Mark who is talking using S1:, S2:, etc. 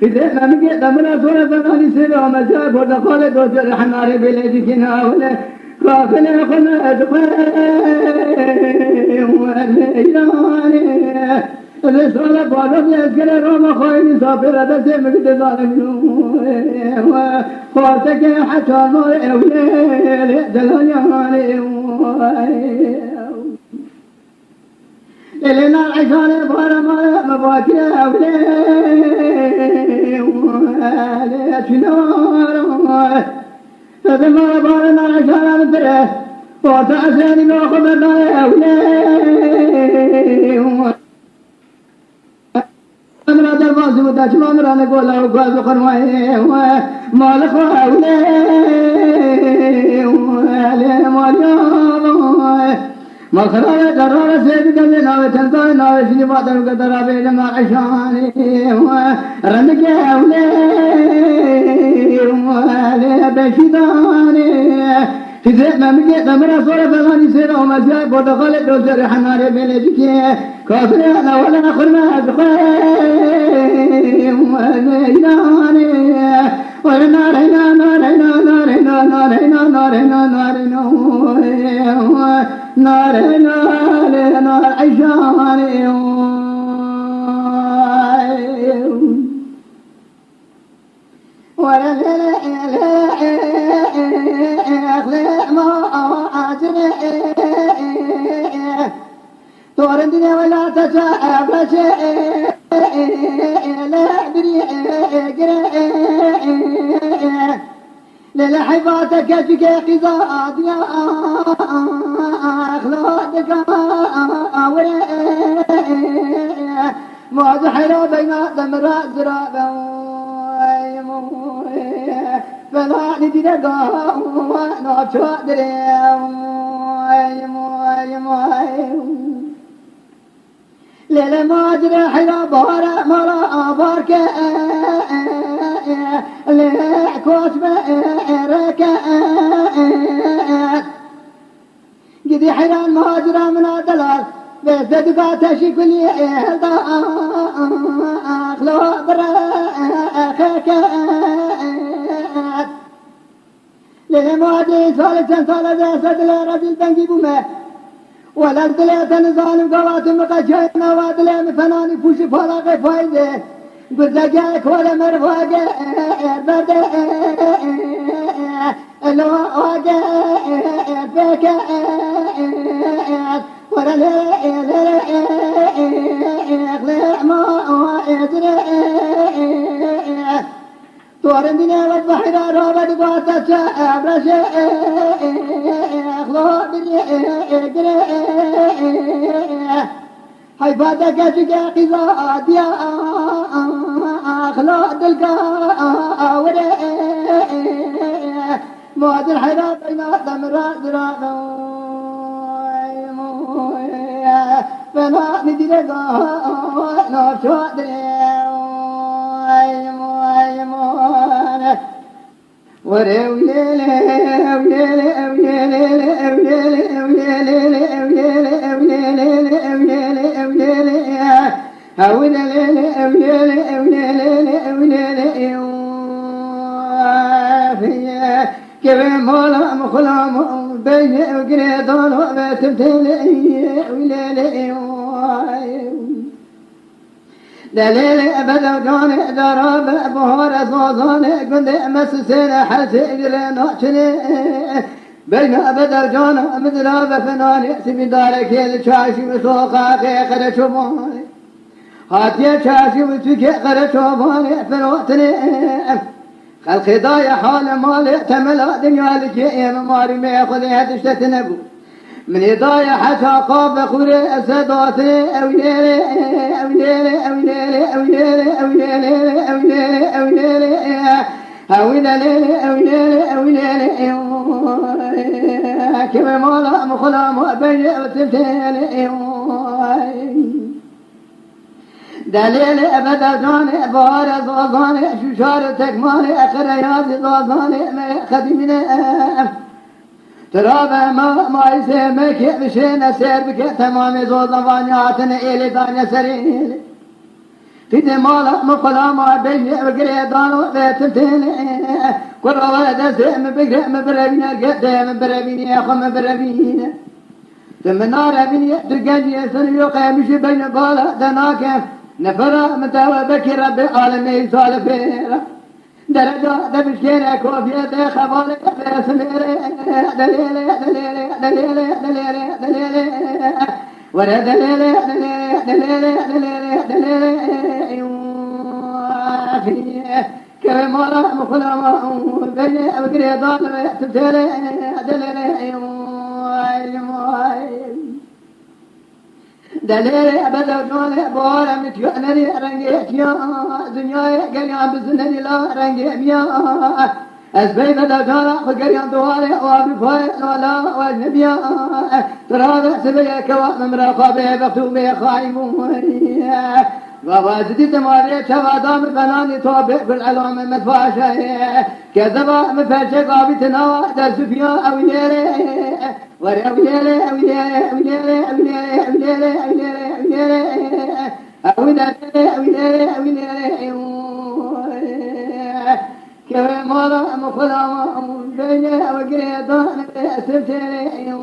S1: إذا لم يقدر من أسوأ فناني سلام جاب ودخل دوت الحمار بلادنا ولا قافل خنا أدخل والليلاني الرسالة بعد يذكر روما خاين سافر بس مقد ظالم وخاتك حتى ما أولي دلاني لنا العشان بار ما مباكي أولي شنار فبما بارنا العشان الفره وتعساني ما خبرنا أولي أمرا درباز وداش ما أمرا نقول له قاز وقرمائي ما لخوا أولي ما خرا درا سيد قلنا وتنطينا وشني بعد قدر بين ما عشاني رنك يا ولي ولا بشداني تزيد ما مجيت مرة صورة فلاني سيرة وما جاي ودخلت وزر حماري بلدك كافر أنا ولا أخر ما أدخل وليلاني ونار هنا نار هنا نار هنا نار هنا نار هنا نار هنا نار نار نار عشاني ولا لا ما أجري توردني ولا تتعب شيء لا أدري للحفاتك جك قضاء يا أخلاقك أوري واضح بين دمر زرابا فلا ندرك نوشوا دريم ليلة ما أدري حلا بارا مرا بارك لحكوت بارك قدي حلا ما أدري من الدلال بس دقات شكلي هذا أخلو برا للمادي ثالثا ثالثا سدل رجل بنجيب ما ولا دليت نظام قوات مقشينا ودلي مثناني فوش فراغ فايدة قرزاقك ولا مرفاق برد الواق بك ولا لا ما يدري توردنا والبحر رابط قوات أبرش أخلو بني حيفاتك شكا قضاء يا أخلو دلك أوري مواد الحياة بين دمرات دراغ فما ندرك نوشوا دريم كيف مولا مخلام بين قريضان وبتبتلي دليل أبدا كان دراب بهار صوصان كنت مسسين حسير نوشني بين أبدا كان مدراب فنان سبي دارك الشاشي وسوقا خير شباني هاتي شاشي وتكي خير شباني فنوتني خلق ضايع حال مالي تملا دنيا لك يا ماري ما ياخذها تشتتنبو من ضايع حتى قاب خوري أسداتي أويلي أويلي أويلي أويلي أويلي أويلي أويلي أويلي أويلي أويلي كم مالا مخلام بين وتبتلي دلیل ابد جانه بار زازانه شوشار تکمانه اخر یاد زازانه خدیمینه تراب ما ایسه مکه بشین سر بکه تمام زازوانیاتن ایلی دانه سرین تید مالا مخلا ما بیشی بگره دانو بیتمتین قرآن دسته مبگره مبربینه گده مبربینه خم مبربینه تمنا ربینی ترگنجی سنیو قیمشی بین بالا دناکه نفرا متوى بكي رب العالمين سالفيرا درجة دبشكيرا كوفيا دي خبالي سميري دليلي دليلي دليلي دليلي دليلي ورا دليلي دليلي دليلي دليلي دليلي كيف مرة مخلما بيني أبقري ظالمي تبتلي دليلي دليل أبدا جوالي بورا متيونني رنجي يا دنياي قريان بزنني لا رنجي يا أسبي بدا جالا قريان دوالي وابي فاي ولا واجنبيا ترى سبي كوا ممرا قابي بختو بي خايمون ووازدي تماري شوا دام بناني توبي بالعلوم متفاشا كذبا مفاشا قابي تناوى درسفيا أو يلي ورا ويلي ويلي ويلي ويلي ويلي ويلي ويلي ويلي كيف مرة مخلما بيني وقريدان سبتلي